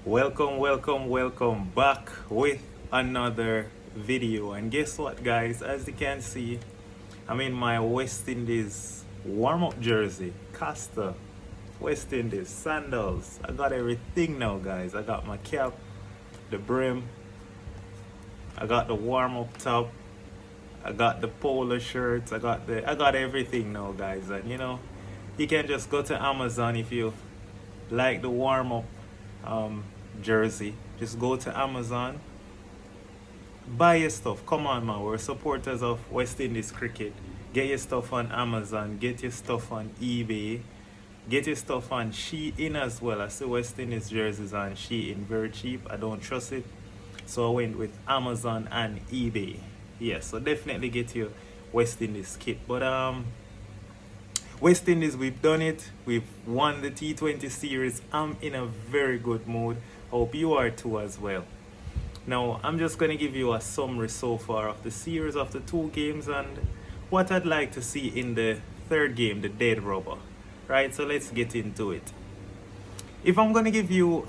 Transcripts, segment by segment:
Welcome back with another video. And guess what, guys? As you can see, I'm in my West Indies warm-up jersey, Castor, West Indies, sandals. I got everything now, guys. I got my cap, the brim, I got the warm-up top, I got the polo shirts, I got everything now, guys. And you can just go to Amazon if you like the warm-up jersey. Just go to Amazon, buy your stuff. Come on, man, we're supporters of West Indies cricket. Get your stuff on Amazon, get your stuff on eBay, get your stuff on Shein as well. I see West Indies jerseys on Shein, very cheap. I don't trust it, so I went with Amazon and eBay. So definitely get your West Indies kit. But West Indies, we've done it. We've won the T20 series. I'm in a very good mood. Hope you are too as well. Now, I'm just going to give you a summary so far of the series of the two games and what I'd like to see in the third game, the dead rubber. Right, so let's get into it. If I'm going to give you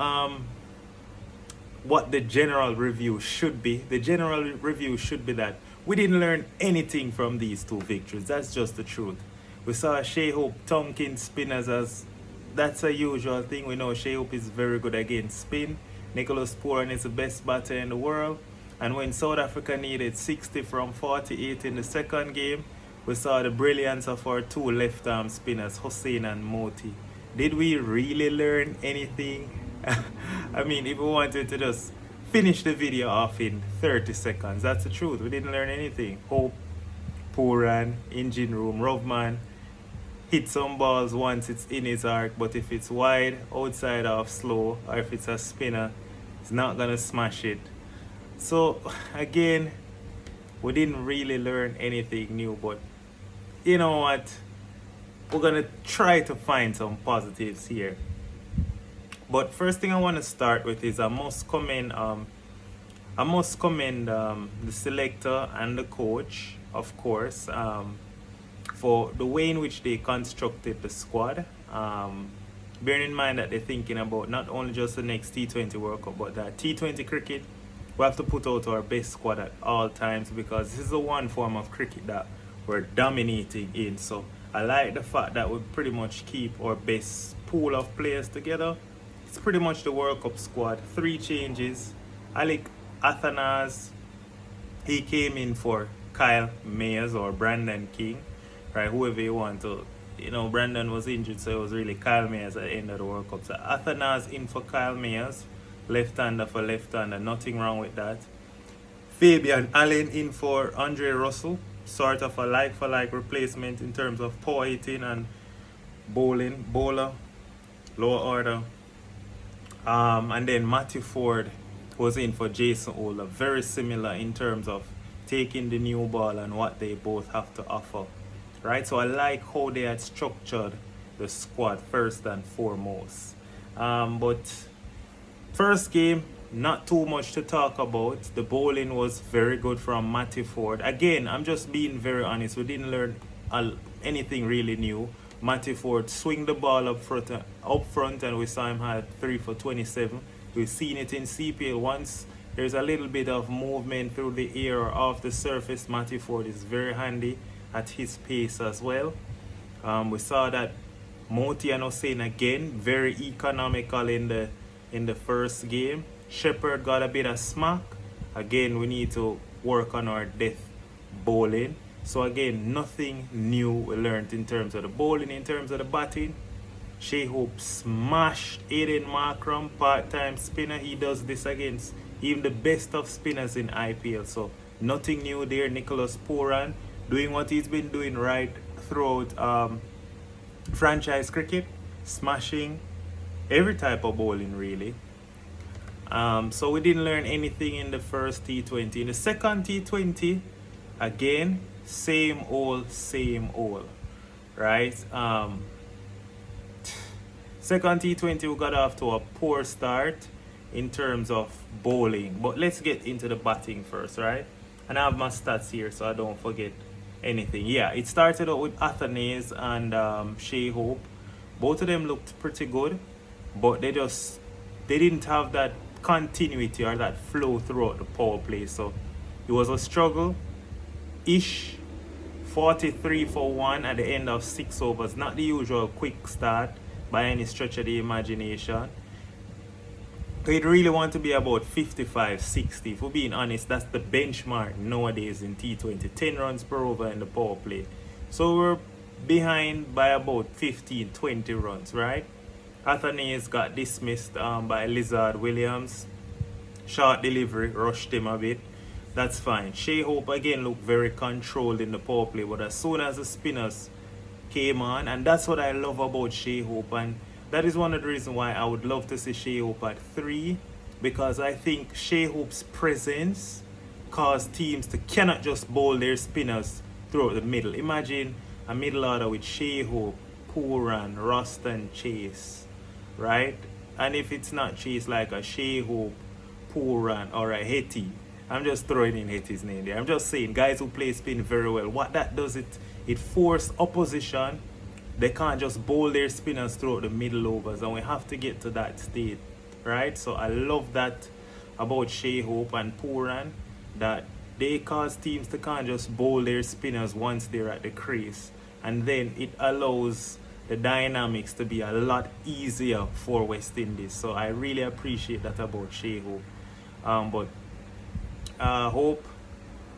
what the general review should be, the general review should be that we didn't learn anything from these two victories. That's just the truth. We saw Shai Hope Tompkins spinners, as that's a usual thing. We know Shai Hope is very good against spin. Nicholas Pooran is the best batter in the world. And when South Africa needed 60 from 48 in the second game, we saw the brilliance of our two left-arm spinners, Hussain and Moti. Did we really learn anything? I mean, if we wanted to just finish the video off in 30 seconds, that's the truth. We didn't learn anything. Hope, Pooran, engine room, Rovman, hit some balls once it's in his arc, but if it's wide, outside off slow, or if it's a spinner, it's not gonna smash it. So again, we didn't really learn anything new, but you know what? We're gonna try to find some positives here. But first thing I want to start with is I must commend the selector and the coach, of course, for the way in which they constructed the squad. Bearing in mind that they're thinking about not only just the next T20 World Cup, but that T20 cricket, we have to put out our best squad at all times, because this is the one form of cricket that we're dominating in. So I like the fact that we pretty much keep our best pool of players together. It's pretty much the World Cup squad. 3 changes. Alec Athanas, he came in for Kyle Mayers or Brandon King, right? Whoever you want to. Brandon was injured, so it was really Kyle Mayers at the end of the World Cup. So Athanas in for Kyle Mayers, left-hander for left-hander, nothing wrong with that. Fabian Allen in for Andre Russell, sort of a like-for-like replacement in terms of power hitting and bowler, lower order. And then Matthew Ford was in for Jason Ola, very similar in terms of taking the new ball and what they both have to offer. Right, so I like how they had structured the squad first and foremost. But first game, not too much to talk about. The bowling was very good from Matthew Ford. Again, I'm just being very honest. We didn't learn anything really new. Matthew Ford swing the ball up front, and we saw him had 3 for 27. We've seen it in CPL. Once there's a little bit of movement through the air or off the surface, Matthew Ford is very handy at his pace as well. We saw that Moti and Hussain again very economical in the first game. Shepherd got a bit of smack. Again, we need to work on our death bowling. So again, nothing new we learned in terms of the bowling. In terms of the batting, Shai Hope smashed Aiden Markram, part-time spinner. He does this against even the best of spinners in IPL. So nothing new there. Nicholas Pooran doing what he's been doing right throughout franchise cricket, smashing every type of bowling really. So we didn't learn anything in the first T20. In the second T20, again, same old, right? Second T20, we got off to a poor start in terms of bowling. But let's get into the batting first, right? And I have my stats here so I don't forget anything. Yeah, it started out with Athanas and Shai Hope. Both of them looked pretty good, but they just they didn't have that continuity or that flow throughout the power play. So it was a struggle ish. 43 for 1 at the end of 6 overs. Not the usual quick start by any stretch of the imagination. It really want to be about 55, 60. If we're being honest, that's the benchmark nowadays in T20. 10 runs per over in the power play. So we're behind by about 15, 20 runs, right? Athanaze got dismissed by Lizard Williams. Short delivery, rushed him a bit. That's fine. Shea Hope again looked very controlled in the power play, but as soon as the spinners came on, and that's what I love about Shea Hope, and that is one of the reasons why I would love to see Shea Hope at 3, because I think Shea Hope's presence caused teams to cannot just bowl their spinners throughout the middle. Imagine a middle order with Shea Hope, Pooran, Ruston, Chase, right? And if it's not Chase, like a Shea Hope, Pooran, or a Hetty. I'm just throwing in Hetty's name there. I'm just saying, guys who play spin very well. What that does, it forces opposition. They can't just bowl their spinners throughout the middle overs, and we have to get to that state, right? So I love that about Shea Hope and Pooran, that they cause teams to can't just bowl their spinners once they're at the crease, and then it allows the dynamics to be a lot easier for West Indies. So I really appreciate that about Shea Hope. Hope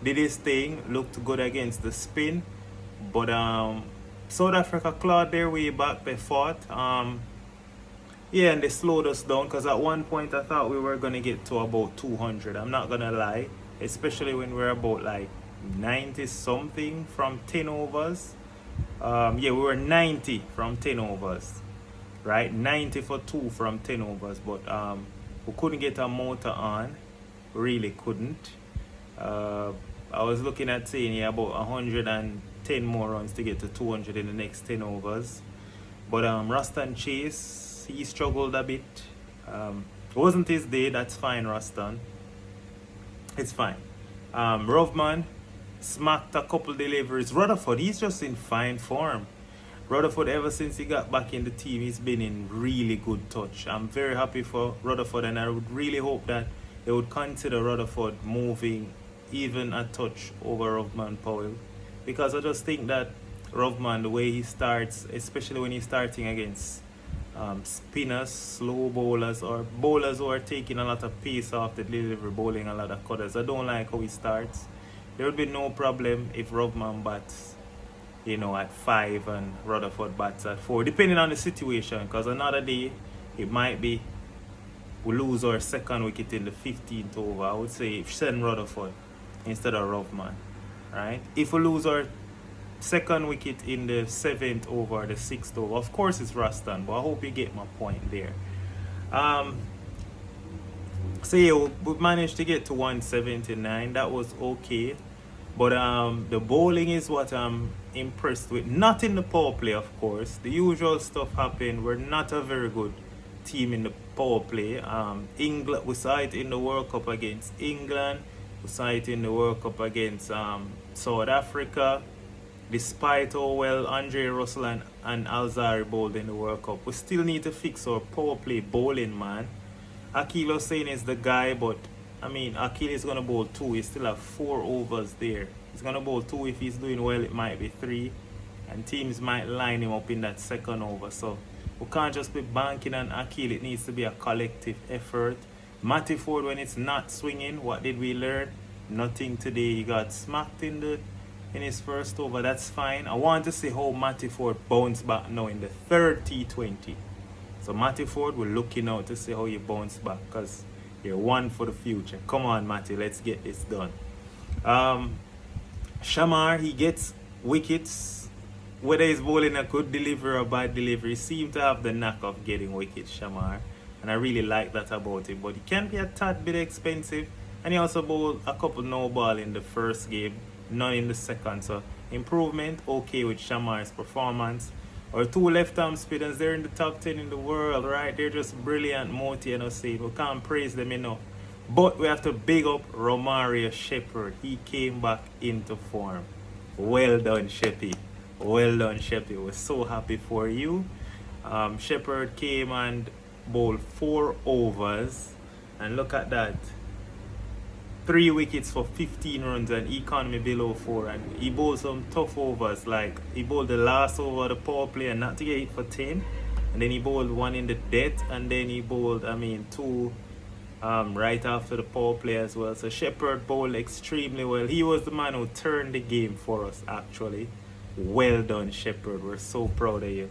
did his thing, looked good against the spin, but South Africa clawed their way back. They fought, yeah, and they slowed us down, because at one point I thought we were gonna get to about 200. I'm not gonna lie, especially when we're about like 90 something from 10 overs. Yeah, we were 90 from 10 overs, right? 90 for 2 from 10 overs, but we couldn't get a motor on. Really couldn't. I was looking at saying, yeah, about 110 more runs to get to 200 in the next 10 overs. But Ruston Chase, he struggled a bit. It wasn't his day. That's fine, Ruston. It's fine. Rovman smacked a couple deliveries. Rutherford, he's just in fine form. Rutherford, ever since he got back in the team, he's been in really good touch. I'm very happy for Rutherford, and I would really hope that they would consider Rutherford moving even a touch over Rovman Powell, because I just think that Rovman, the way he starts, especially when he's starting against spinners, slow bowlers, or bowlers who are taking a lot of pace off the delivery, bowling a lot of cutters, I don't like how he starts. There would be no problem if Rovman bats, at 5 and Rutherford bats at 4, depending on the situation, because another day it might be we lose our second wicket in the 15th over. I would say send Rutherford instead of Rovman, right? If we lose our second wicket in the 7th over, the 6th over, of course it's Ruston, but I hope you get my point there. So yeah, we managed to get to 179. That was okay, but the bowling is what I'm impressed with. Not in the power play, of course. The usual stuff happened. We're not a very good team in the power play. England, we saw it in the World Cup against England. We saw it in the World Cup against South Africa. Despite how well Andre Russell and Alzari bowled in the World Cup, we still need to fix our power play bowling, man. Akil Hussain is the guy, but I mean, Akil is going to bowl 2. He still have 4 overs there. He's going to bowl 2. If he's doing well, it might be 3. And teams might line him up in that second over. So we can't just be banking on Akil. It needs to be a collective effort. Matty Ford, when it's not swinging, what did we learn? Nothing today. He got smacked in his first over. That's fine. I want to see how Matty Ford bounce back now in the third T20. So Matty Ford, we're looking out to see how you bounce back, because you're one for the future. Come on, Matty, let's get this done. Shamar, he gets wickets. Whether he's bowling a good delivery or a bad delivery, he seems to have the knack of getting wickets, Shamar. And I really like that about him. But he can be a tad bit expensive. And he also bowled a couple no ball in the first game, none in the second. So improvement, okay with Shamar's performance. Our 2 left-arm spinners, they're in the top 10 in the world, right? They're just brilliant, Moti and Hussain. We can't praise them enough. But we have to big up Romario Shepherd. He came back into form. Well done, Sheppy. Well done, Sheppy. We're so happy for you. Shepherd came and bowled 4 overs, and look at that. 3 wickets for 15 runs and economy below 4, and he bowled some tough overs, like he bowled the last over of the power play and not to get hit for 10, and then he bowled one in the death, and then he bowled two right after the power play as well. So Shepherd bowled extremely well. He was the man who turned the game for us, actually. Well done, Shepherd. We're so proud of you.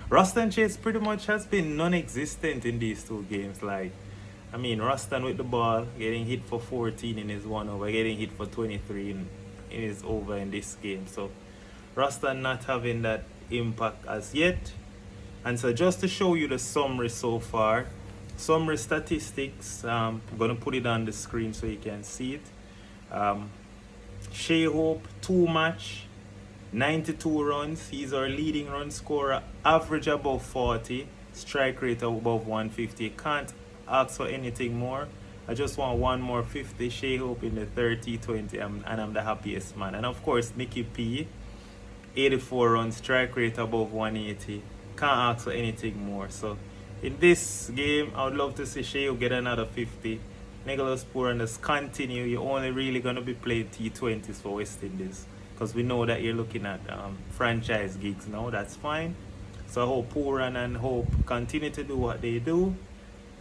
Ruston Chase pretty much has been non-existent in these 2 games. Ruston with the ball, getting hit for 14 in his 1 over, getting hit for 23 in his over in this game. So Ruston not having that impact as yet. And so just to show you the summary so far, summary statistics, I'm going to put it on the screen so you can see it. Shea Hope, 2 match, 92 runs. He's our leading run scorer, average above 40, strike rate above 150. Can't ask for anything more. I just want one more 50 Shea Hope in the T20, and I'm the happiest man. And of course, Nicky P, 84 runs, strike rate above 180. Can't ask for anything more. So in this game, I would love to see Shea Hope get another 50. Nicholas Pooran just continue. You're only really going to be playing T20s for West Indies, because we know that you're looking at franchise gigs now. That's fine. So I hope Pooran and Hope continue to do what they do.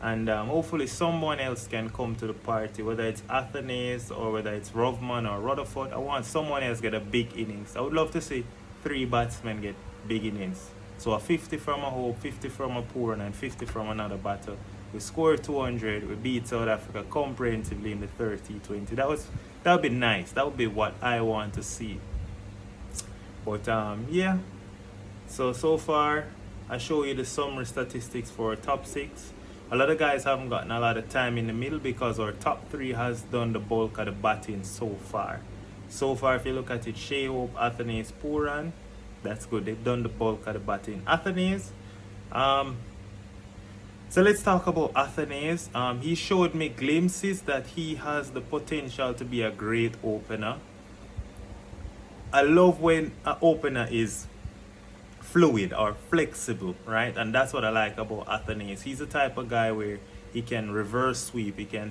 And hopefully someone else can come to the party, whether it's Athenaeus or whether it's Rovman or Rutherford. I want someone else get a big innings. I would love to see 3 batsmen get big innings. So a 50 from a Hope, 50 from a Pooran, and 50 from another batter. We scored 200. We beat South Africa comprehensively in the T20. That would be nice. That would be what I want to see. But yeah. So far, I show you the summary statistics for our top 6. A lot of guys haven't gotten a lot of time in the middle because our top 3 has done the bulk of the batting so far. So far, if you look at it, Shea Hope, Athenaeus, Pooran, that's good. They've done the bulk of the batting. Athenaeus, so let's talk about Athenaeus. He showed me glimpses that he has the potential to be a great opener. I love when an opener is fluid or flexible, right? And that's what I like about Athenaeus. He's the type of guy where he can reverse sweep, he can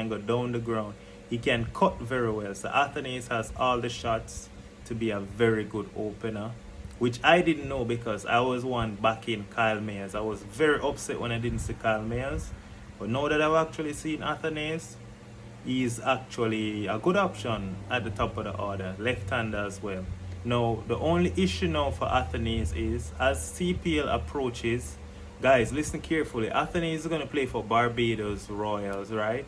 go down the ground, he can cut very well. So Athenaeus has all the shots to be a very good opener, which I didn't know because I was one backing Kyle Mayers. I was very upset when I didn't see Kyle Mayers, but now that I've actually seen Athenaeus, he's actually a good option at the top of the order, left-hander as well. Now, the only issue now for Athenaeus is, as CPL approaches, guys, listen carefully. Athenaeus is going to play for Barbados Royals, right?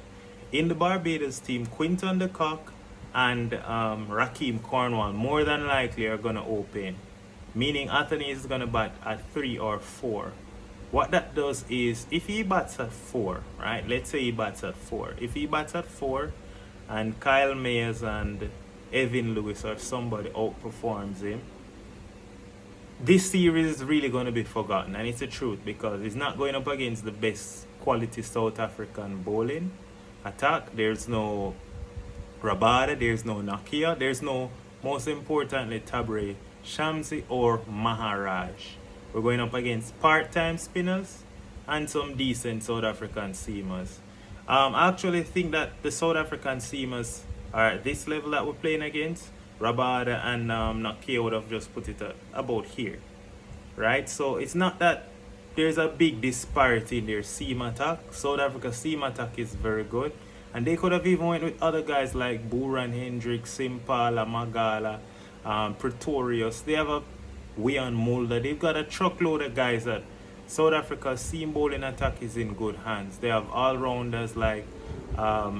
In the Barbados team, Quinton de Kock and Raheem Cornwall more than likely are going to open, meaning Athenaeus is going to bat at 3 or 4. What that does is, if he bats at 4, right? Let's say he bats at 4. If he bats at 4 and Kyle Mayers and Evan Lewis or somebody outperforms him, this series is really going to be forgotten. And it's the truth, because he's not going up against the best quality South African bowling attack. There's no Rabada, there's no Nakia, there's no, most importantly, Tabre Shamsi or Maharaj. We're going up against part-time spinners and some decent South African seamers. I actually think that the South African seamers are at this level that we're playing against. Rabada and Nakia would have just put it about here, right? So it's not that there's a big disparity in their seam attack. South Africa's seam attack is very good, and they could have even went with other guys like Buran Hendricks, Simpala, Magala, Pretorius. They have a Wian Mulder. They've got a truckload of guys that South Africa's seam bowling attack is in good hands. They have all-rounders like Felok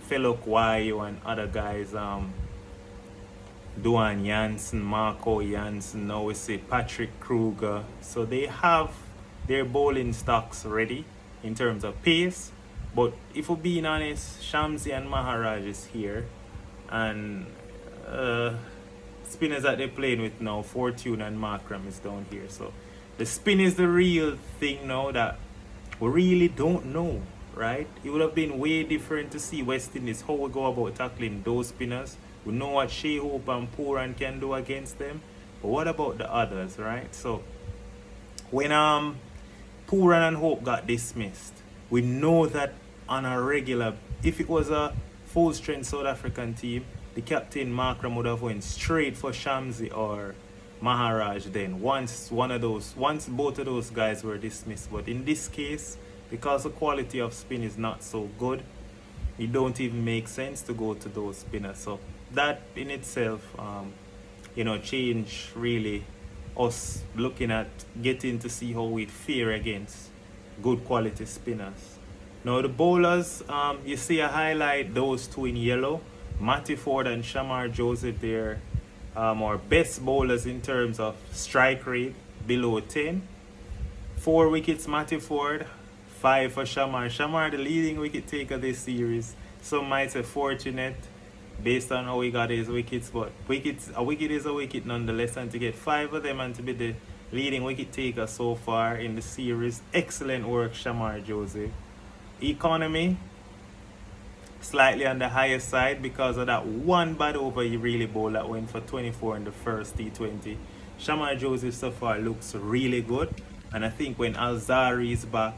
Wayo and other guys, Duan Janssen, Marco Janssen, now we see Patrick Kruger. So they have their bowling stocks ready in terms of pace. But if we're being honest, Shamsi and Maharaj is here. And spinners that they're playing with now, Fortune and Markram is down here. So the spin is the real thing now that we really don't know, right? It would have been way different to see West Indies, how we go about tackling those spinners. We know what Shea Hope and Pooran can do against them, but what about the others, right? So when Pooran and Hope got dismissed. We know that on a regular, if it was a full strength South African team, the captain Markram would have went straight for Shamsi or Maharaj then once both of those guys were dismissed. But in this case, because the quality of spin is not so good, it don't even make sense to go to those spinners. So that in itself change really us looking at getting to see how we'd fare against good quality spinners. Now the bowlers, you see a highlight those two in yellow, Matty Ford and Shamar Joseph. They're our best bowlers in terms of strike rate, below 10. 4 wickets Matty Ford, 5 for Shamar. Shamar the leading wicket taker this series. Some might say fortunate based on how he got his wickets, but a wicket is a wicket nonetheless, and to get 5 of them and to be the leading wicket taker so far in the series, excellent work Shamar Joseph. Economy, slightly on the higher side because of that one bad over he really bowled that went for 24 in the first T20. Shamar Joseph so far looks really good, and I think when Alzari is back,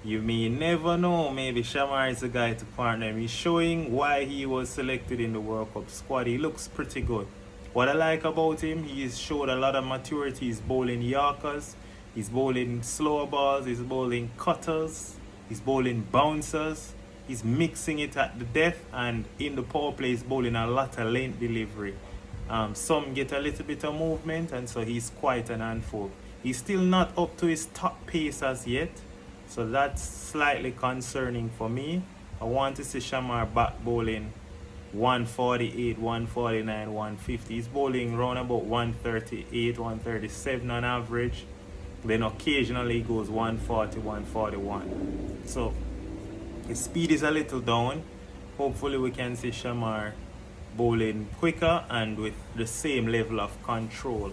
you may never know, maybe Shamar is the guy to partner him. He's showing why he was selected in the World Cup squad. He looks pretty good. What I like about him, he's showed a lot of maturity. He's bowling Yorkers, he's bowling slower balls, he's bowling cutters, he's bowling bouncers. He's mixing it at the death, and in the power play he's bowling a lot of length delivery. Some get a little bit of movement, and so he's quite an handful. He's still not up to his top pace as yet, so that's slightly concerning for me. I want to see Shamar back bowling 148, 149, 150. He's bowling round about 138, 137 on average. Then occasionally he goes 140, 141. So his speed is a little down. Hopefully we can see Shamar bowling quicker and with the same level of control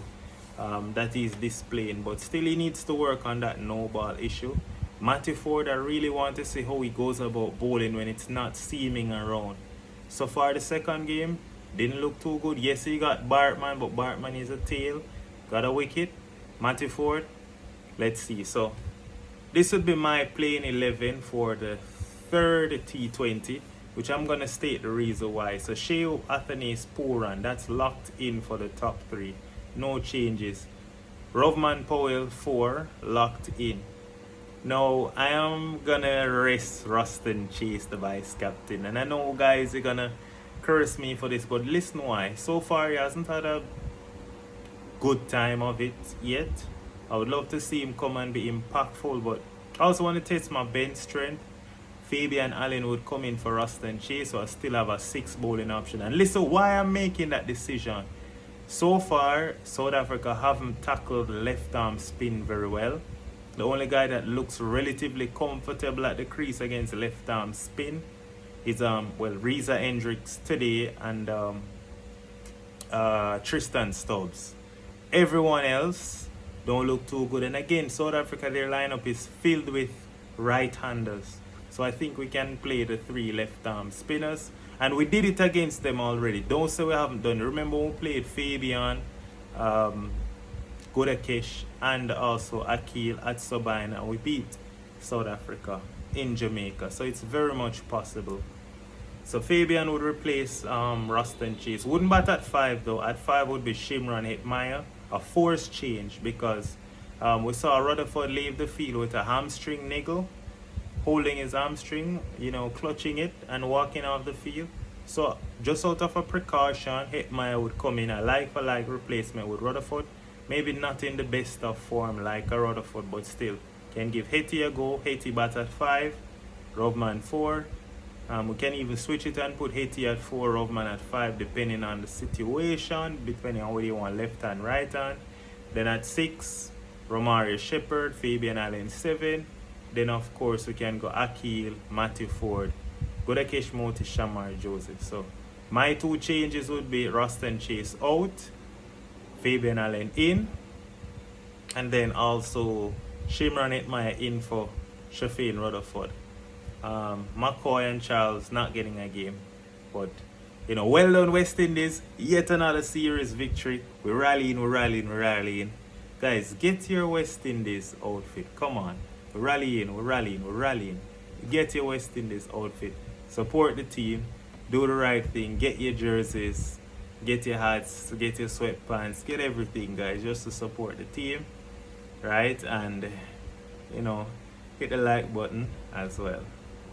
that he's displaying. But still he needs to work on that no ball issue. Matty Ford, I really want to see how he goes about bowling when it's not seaming around. So far the second game didn't look too good. Yes, he got Bartman, but Bartman is a tail. Got a wicket. Matty Ford, let's see. So this would be my playing 11 for the third T20, which I'm going to state the reason why. So Sheo, Athanas, Pooran, that's locked in for the top 3. No changes. Rovman Powell 4, locked in. Now I am going to rest Ruston Chase, the vice captain. And I know guys are going to curse me for this, but listen why. So far he hasn't had a good time of it yet. I would love to see him come and be impactful, but I also want to test my bench strength. Fabian Allen would come in for Ruston Chase, so I still have a 6 bowling option. And listen why I'm making that decision. So far, South Africa haven't tackled left arm spin very well. The only guy that looks relatively comfortable at the crease against left arm spin is Reza Hendricks today and Tristan Stubbs. Everyone else don't look too good. And again, South Africa, their lineup is filled with right-handers. So I think we can play the 3 left-arm spinners. And we did it against them already. Don't say we haven't done it. Remember when we played Fabian, Godakesh, and also Akil at Sabine, and we beat South Africa in Jamaica. So it's very much possible. So Fabian would replace Ruston Chase. Wouldn't bat at 5 though. At 5 would be Shimron Hetmyer. A forced change because we saw Rutherford leave the field with a hamstring niggle, holding his hamstring, clutching it and walking off the field. So just out of a precaution, Hetmyer would come in a like-for-like replacement with Rutherford. Maybe not in the best of form like a Rutherford, but still can give Hetty a go. Hetty bat at 5, Rovman 4. We can even switch it and put Hetty at 4, Rovman at 5, depending on the situation, depending on whether you want left hand, right hand. Then at 6, Romario Shepherd, Fabian Allen 7. Then of course we can go Akil, Matthew Ford, Godakesh Moti, Shamar Joseph. So my 2 changes would be Ruston Chase out, Fabian Allen in, and then also Shimron Hetmyer in for Shafeen Rutherford. McCoy and Charles not getting a game, but well done West Indies, yet another series victory. We're rallying. Guys, get your West Indies outfit. Come on. We're rallying, we're rallying, we're rallying. Get your West Indies outfit. Support the team. Do the right thing. Get your jerseys. Get your hats. Get your sweatpants. Get everything, guys, just to support the team. Right? And, you know, hit the like button as well.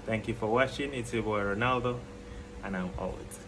Thank you for watching. It's your boy Ronaldo, and I'm out.